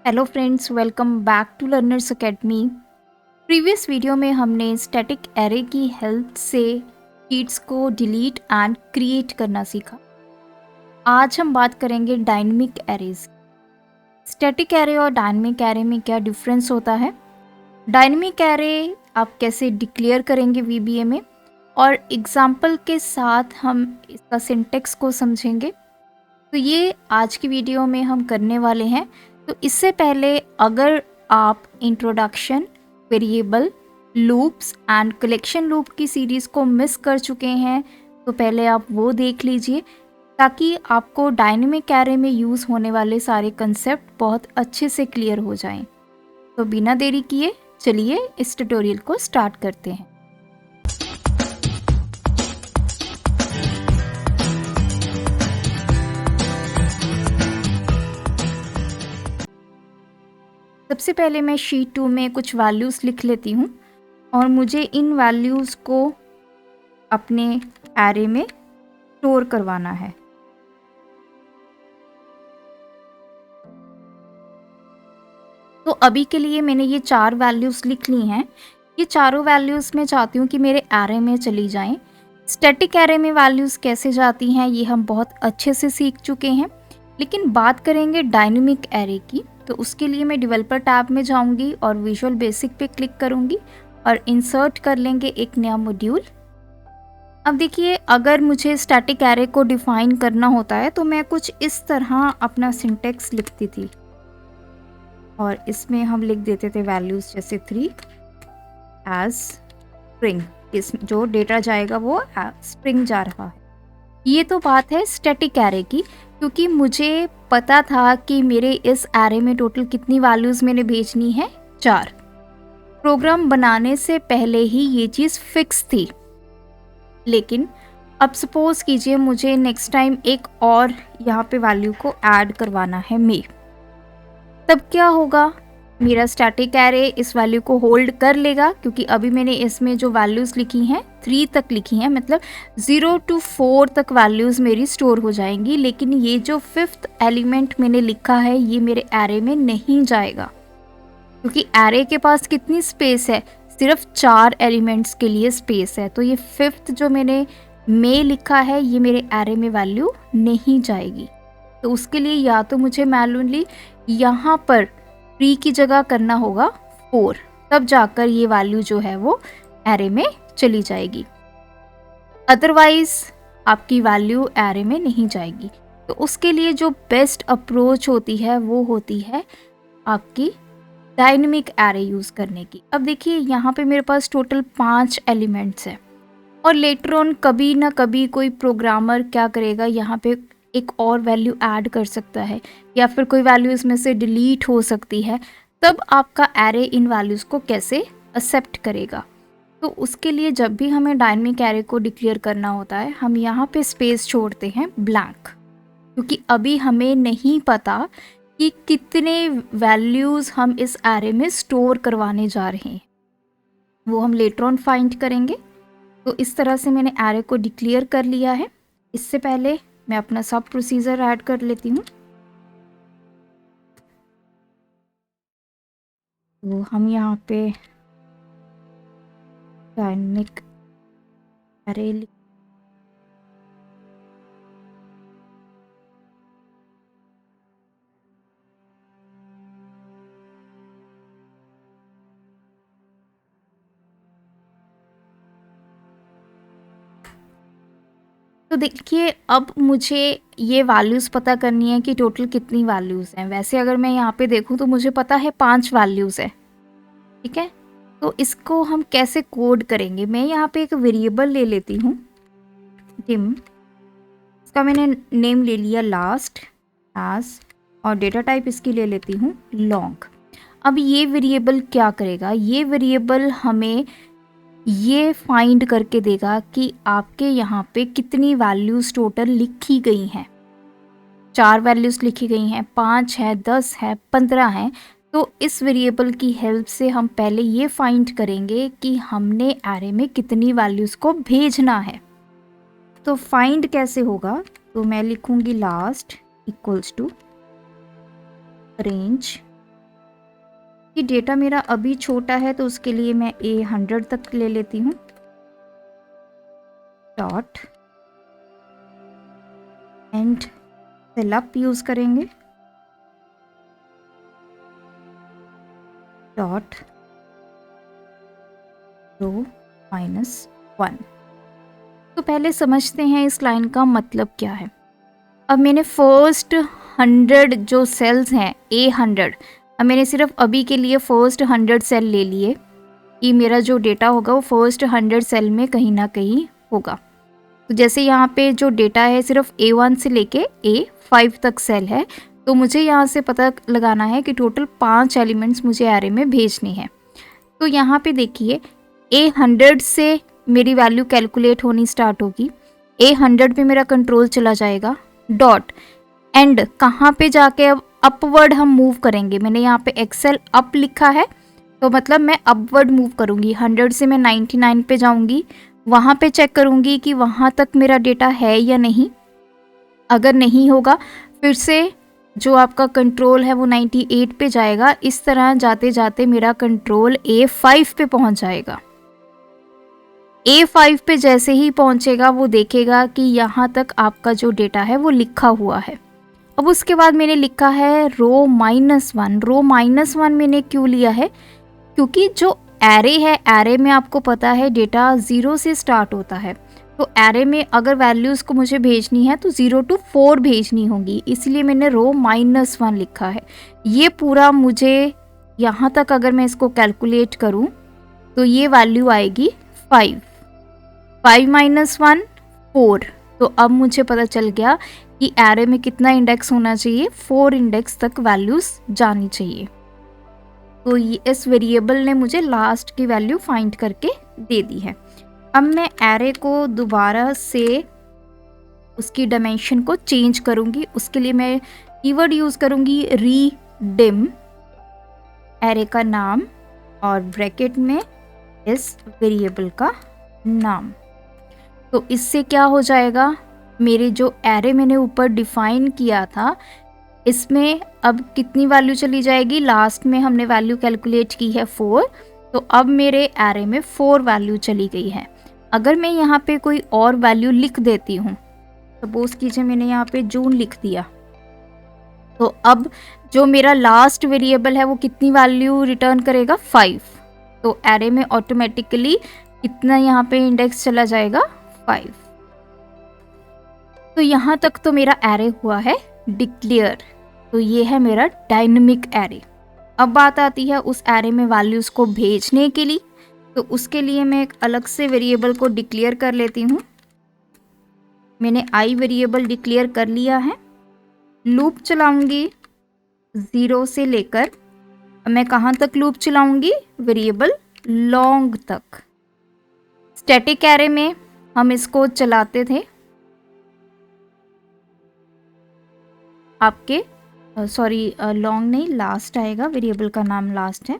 Hello friends, welcome back to Learners Academy. Previous video में हमने static array की help से शीट्स को डिलीट एंड क्रिएट करना सीखा। आज हम बात करेंगे डायनेमिक एरेज। स्टैटिक एरे और डायनेमिक एरे में क्या डिफरेंस होता है, डायनेमिक एरे आप कैसे डिक्लेयर करेंगे वीबीए में, और एग्जाम्पल के साथ हम इसका सिंटेक्स को समझेंगे। तो ये आज की वीडियो में हम करने वाले हैं। तो इससे पहले अगर आप introduction, variable, loops and collection loop की सीरीज़ को मिस कर चुके हैं तो पहले आप वो देख लीजिए, ताकि आपको डायनेमिक एरे में यूज़ होने वाले सारे कंसेप्ट बहुत अच्छे से क्लियर हो जाएं। तो बिना देरी किए चलिए इस ट्यूटोरियल को स्टार्ट करते हैं। सबसे पहले मैं शीट 2 में कुछ वैल्यूज़ लिख लेती हूँ और मुझे इन वैल्यूज़ को अपने एरे में स्टोर करवाना है। तो अभी के लिए मैंने ये 4 वैल्यूज़ लिख ली हैं। ये चारों वैल्यूज़ मैं चाहती हूँ कि मेरे एरे में चली जाएं। स्टैटिक एरे में वैल्यूज़ कैसे जाती हैं ये हम बहुत अच्छे से सीख चुके हैं, लेकिन बात करेंगे डायनेमिक एरे की। तो उसके लिए मैं डेवलपर टैब में जाऊंगी और विजुअल बेसिक पे क्लिक करूंगी और इंसर्ट कर लेंगे एक नया मॉड्यूल। अब देखिए, अगर मुझे स्टैटिक एरे को डिफाइन करना होता है तो मैं कुछ इस तरह अपना सिंटेक्स लिखती थी और इसमें हम लिख देते थे वैल्यूज़ जैसे 3 एज स्ट्रिंग। इस जो डेटा जाएगा वो स्ट्रिंग जा रहा है। ये तो बात है स्टैटिक एरे की, क्योंकि मुझे पता था कि मेरे इस एरे में टोटल कितनी वैल्यूज़ मैंने भेजनी है, 4। प्रोग्राम बनाने से पहले ही ये चीज़ फिक्स थी। लेकिन अब सपोज कीजिए मुझे नेक्स्ट टाइम एक और यहाँ पे वैल्यू को ऐड करवाना है मे, तब क्या होगा? मेरा स्टैटिक एरे इस वैल्यू को होल्ड कर लेगा, क्योंकि अभी मैंने इसमें जो वैल्यूज़ लिखी हैं 3 तक लिखी हैं, मतलब 0 to 4 तक वैल्यूज़ मेरी स्टोर हो जाएंगी। लेकिन ये जो 5th एलिमेंट मैंने लिखा है ये मेरे एरे में नहीं जाएगा, क्योंकि एरे के पास कितनी स्पेस है? सिर्फ 4 एलिमेंट्स के लिए स्पेस है। तो ये 5th जो मैंने मे लिखा है ये मेरे एरे में वैल्यू नहीं जाएगी। तो उसके लिए या तो मुझे मैनुअली यहाँ पर 3 की जगह करना होगा 4, तब जाकर ये वैल्यू जो है वो एरे में चली जाएगी। अदरवाइज आपकी वैल्यू एरे में नहीं जाएगी। तो उसके लिए जो बेस्ट अप्रोच होती है वो होती है आपकी डायनेमिक एरे यूज़ करने की। अब देखिए, यहाँ पे मेरे पास टोटल 5 एलिमेंट्स है और लेटर ऑन कभी ना कभी कोई प्रोग्रामर क्या करेगा, यहाँ पे एक और वैल्यू ऐड कर सकता है या फिर कोई वैल्यू इसमें से डिलीट हो सकती है। तब आपका एरे इन वैल्यूज़ को कैसे एक्सेप्ट करेगा? तो उसके लिए जब भी हमें डायनेमिक एरे को डिक्लेयर करना होता है हम यहाँ पे स्पेस छोड़ते हैं ब्लैंक, क्योंकि अभी हमें नहीं पता कि कितने वैल्यूज़ हम इस एरे में स्टोर करवाने जा रहे हैं, वो हम लेटर ऑन फाइंड करेंगे। तो इस तरह से मैंने एरे को डिक्लेयर कर लिया है। इससे पहले मैं अपना सब प्रोसीजर ऐड कर लेती हूँ। तो हम यहाँ पे डायनेमिक एरे तो देखिए, अब मुझे ये वैल्यूज़ पता करनी है कि टोटल कितनी वैल्यूज़ हैं। वैसे अगर मैं यहाँ पे देखूँ तो मुझे पता है 5 वैल्यूज़ है, ठीक है। तो इसको हम कैसे कोड करेंगे? मैं यहाँ पे एक वेरिएबल ले लेती हूँ dim, इसका मैंने नेम ले लिया लास्ट एज, और डेटा टाइप इसकी ले लेती हूँ लॉन्ग। अब ये वेरिएबल क्या करेगा? ये वेरिएबल हमें ये फाइंड करके देगा कि आपके यहाँ पे कितनी वैल्यूज़ टोटल लिखी गई हैं। 4 वैल्यूज़ लिखी गई हैं, 5 है, 10 है, 15 है। तो इस वेरिएबल की हेल्प से हम पहले ये फाइंड करेंगे कि हमने एरे में कितनी वैल्यूज़ को भेजना है। तो फाइंड कैसे होगा? तो मैं लिखूँगी लास्ट इक्वल्स टू रेंज कि डेटा मेरा अभी छोटा है तो उसके लिए मैं A100 तक ले लेती हूँ। Dot and sell up use करेंगे। Dot row -1। तो पहले समझते हैं इस लाइन का मतलब क्या है। अब मैंने फर्स्ट 100 जो सेल्स हैं A100, अब मैंने सिर्फ अभी के लिए फर्स्ट 100 सेल ले लिए कि मेरा जो डेटा होगा वो फर्स्ट 100 सेल में कहीं ना कहीं होगा। तो जैसे यहाँ पे जो डेटा है सिर्फ A1 से लेके A5 तक सेल है, तो मुझे यहाँ से पता लगाना है कि टोटल 5 एलिमेंट्स मुझे एरे में भेजने हैं। तो यहाँ पे देखिए A100 से मेरी वैल्यू कैलकुलेट होनी स्टार्ट होगी। A100 पे मेरा कंट्रोल चला जाएगा। डॉट एंड कहाँ पे जाके अब अपवर्ड हम मूव करेंगे। मैंने यहाँ पे एक्सेल अप लिखा है, तो मतलब मैं अपवर्ड मूव करूँगी। 100 से मैं 99 पे जाऊँगी, वहाँ पे चेक करूँगी कि वहाँ तक मेरा डेटा है या नहीं। अगर नहीं होगा फिर से जो आपका कंट्रोल है वो 98 पे जाएगा। इस तरह जाते जाते मेरा कंट्रोल A5 पे पहुँच जाएगा। A5 पे जैसे ही पहुँचेगा वो देखेगा कि यहाँ तक आपका जो डेटा है वो लिखा हुआ है। अब उसके बाद मैंने लिखा है रो -1। रो -1 मैंने क्यों लिया है, क्योंकि जो एरे है, एरे में आपको पता है डेटा 0 से स्टार्ट होता है। तो एरे में अगर वैल्यूज़ को मुझे भेजनी है तो 0 to 4 भेजनी होगी, इसलिए मैंने रो -1 लिखा है। ये पूरा मुझे यहाँ तक अगर मैं इसको कैलकुलेट करूँ तो ये वैल्यू आएगी 5। 5 - 1 4। तो अब मुझे पता चल गया कि एरे में कितना इंडेक्स होना चाहिए, 4 इंडेक्स तक वैल्यूज़ जानी चाहिए। तो ये इस वेरिएबल ने मुझे लास्ट की वैल्यू फाइंड करके दे दी है। अब मैं एरे को दोबारा से उसकी डायमेंशन को चेंज करूँगी। उसके लिए मैं कीवर्ड यूज़ करूँगी रीडिम, एरे का नाम और ब्रैकेट में इस वेरिएबल का नाम। तो इससे क्या हो जाएगा, मेरे जो एरे मैंने ऊपर डिफाइन किया था इसमें अब कितनी वैल्यू चली जाएगी। लास्ट में हमने वैल्यू कैलकुलेट की है 4, तो अब मेरे एरे में 4 वैल्यू चली गई है। अगर मैं यहाँ पे कोई और वैल्यू लिख देती हूँ, सपोज कीजिए मैंने यहाँ पे जून लिख दिया, तो अब जो मेरा लास्ट वेरिएबल है वो कितनी वैल्यू रिटर्न करेगा, 5। तो एरे में ऑटोमेटिकली कितना यहाँ पे इंडेक्स चला जाएगा, 5। तो यहाँ तक तो मेरा एरे हुआ है डिक्लेयर। तो ये है मेरा डायनेमिक एरे। अब बात आती है उस एरे में वैल्यूज़ को भेजने के लिए। तो उसके लिए मैं एक अलग से वेरिएबल को डिक्लेयर कर लेती हूँ। मैंने आई वेरिएबल डिक्लेयर कर लिया है। लूप चलाऊंगी 0 से लेकर, मैं कहाँ तक लूप चलाऊंगी, वेरिएबल लॉन्ग तक। स्टैटिक एरे में हम इसको चलाते थे आपके लॉन्ग नहीं, लास्ट आएगा, वेरिएबल का नाम लास्ट है।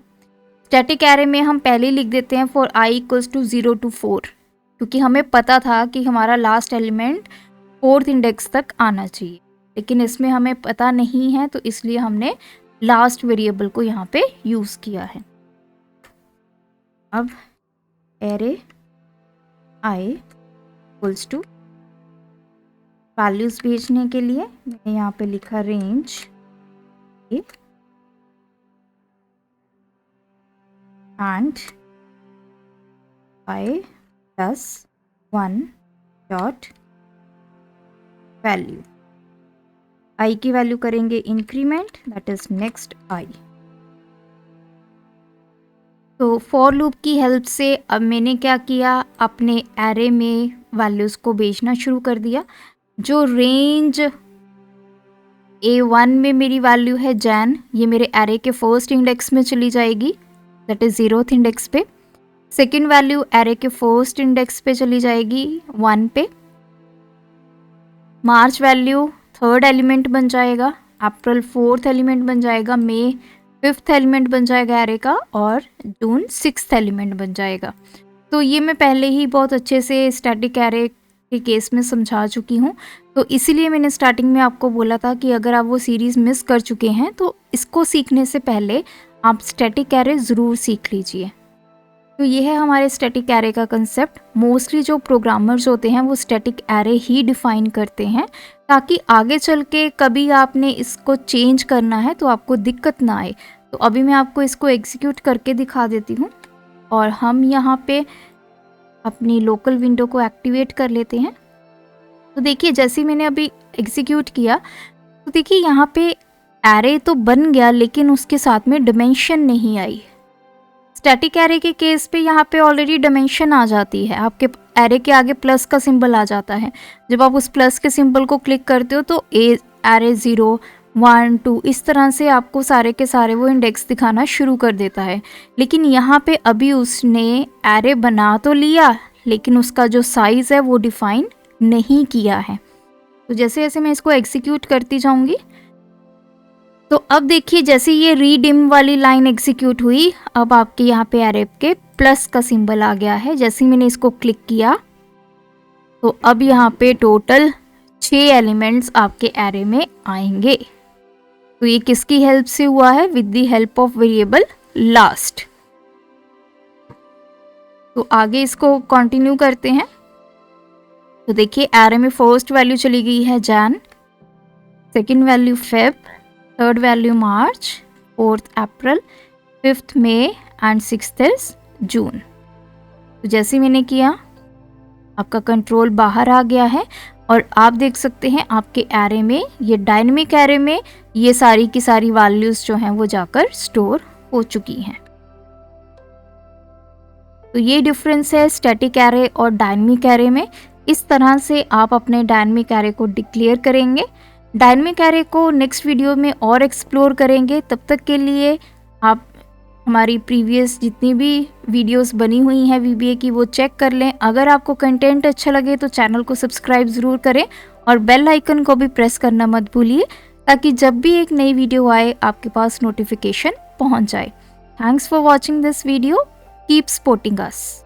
स्टैटिक एरे में हम पहले लिख देते हैं for i equals to 0 to 4, क्योंकि हमें पता था कि हमारा लास्ट एलिमेंट 4th इंडेक्स तक आना चाहिए, लेकिन इसमें हमें पता नहीं है, तो इसलिए हमने लास्ट वेरिएबल को यहाँ पे यूज़ किया है। अब array i equals two values भेजने के लिए मैंने यहाँ पे लिखा range and i +1 dot value. i की वैल्यू करेंगे increment, that is next i। तो फॉर लूप की हेल्प से अब मैंने क्या किया, अपने एरे में वैल्यूज़ को भेजना शुरू कर दिया। जो रेंज A1 में मेरी वैल्यू है जैन, ये मेरे एरे के फर्स्ट इंडेक्स में चली जाएगी, दैट इज़ 0th इंडेक्स पे। सेकेंड वैल्यू एरे के फर्स्ट इंडेक्स पे चली जाएगी 1 पे। मार्च वैल्यू 3rd एलिमेंट बन जाएगा, अप्रैल 4th एलिमेंट बन जाएगा, मई 5th एलिमेंट बन जाएगा एरे का, और जून 6th एलिमेंट बन जाएगा। तो ये मैं पहले ही बहुत अच्छे से स्टैटिक एरे के केस में समझा चुकी हूँ। तो इसीलिए मैंने स्टार्टिंग में आपको बोला था कि अगर आप वो सीरीज़ मिस कर चुके हैं तो इसको सीखने से पहले आप स्टैटिक एरे ज़रूर सीख लीजिए। तो ये है हमारे स्टैटिक एरे का कंसेप्ट। मोस्टली जो प्रोग्रामर्स होते हैं वो स्टैटिक एरे ही डिफ़ाइन करते हैं ताकि आगे चल के कभी आपने इसको चेंज करना है तो आपको दिक्कत ना आए। तो अभी मैं आपको इसको एग्जीक्यूट करके दिखा देती हूँ और हम यहाँ पे अपनी लोकल विंडो को एक्टिवेट कर लेते हैं। तो देखिए जैसे ही मैंने अभी एग्जीक्यूट किया तो देखिए यहाँ पे एरे तो बन गया लेकिन उसके साथ में डिमेंशन नहीं आई। स्टैटिक एरे के केस पे यहाँ पे ऑलरेडी डिमेंशन आ जाती है, आपके एरे के आगे प्लस का सिंबल आ जाता है। जब आप उस प्लस के सिंबल को क्लिक करते हो तो एरे 0, 1, 2 इस तरह से आपको सारे के सारे वो इंडेक्स दिखाना शुरू कर देता है। लेकिन यहाँ पे अभी उसने एरे बना तो लिया लेकिन उसका जो साइज़ है वो डिफ़ाइन नहीं किया है। तो जैसे जैसे मैं इसको एग्जीक्यूट करती जाऊंगी तो अब देखिए जैसे ये रीडिम वाली लाइन एग्जीक्यूट हुई, अब आपके यहाँ पे एरे के प्लस का सिंबल आ गया है। जैसे ही मैंने इसको क्लिक किया तो अब यहाँ पे टोटल 6 एलिमेंट्स आपके एरे में आएंगे। तो ये किसकी हेल्प से हुआ है? With the help of variable last. तो आगे इसको कंटिन्यू करते हैं। तो देखिए एरे में फर्स्ट वैल्यू चली गई है Jan, second value Feb, third value March, fourth April, fifth May and sixth is June. तो जैसे मैंने किया आपका कंट्रोल बाहर आ गया है और आप देख सकते हैं आपके एरे में, ये डायनेमिक एरे में ये सारी की सारी वैल्यूज़ जो हैं वो जाकर स्टोर हो चुकी हैं। तो ये डिफरेंस है स्टैटिक एरे और डायनेमिक एरे में। इस तरह से आप अपने डायनेमिक एरे को डिक्लेयर करेंगे। डायनेमिक एरे को नेक्स्ट वीडियो में और एक्सप्लोर करेंगे। तब तक के लिए आप हमारी प्रीवियस जितनी भी वीडियोस बनी हुई हैं VBA की वो चेक कर लें। अगर आपको कंटेंट अच्छा लगे तो चैनल को सब्सक्राइब ज़रूर करें और बेल आइकन को भी प्रेस करना मत भूलिए ताकि जब भी एक नई वीडियो आए आपके पास नोटिफिकेशन पहुंच जाए। Thanks for watching this video. Keep supporting us.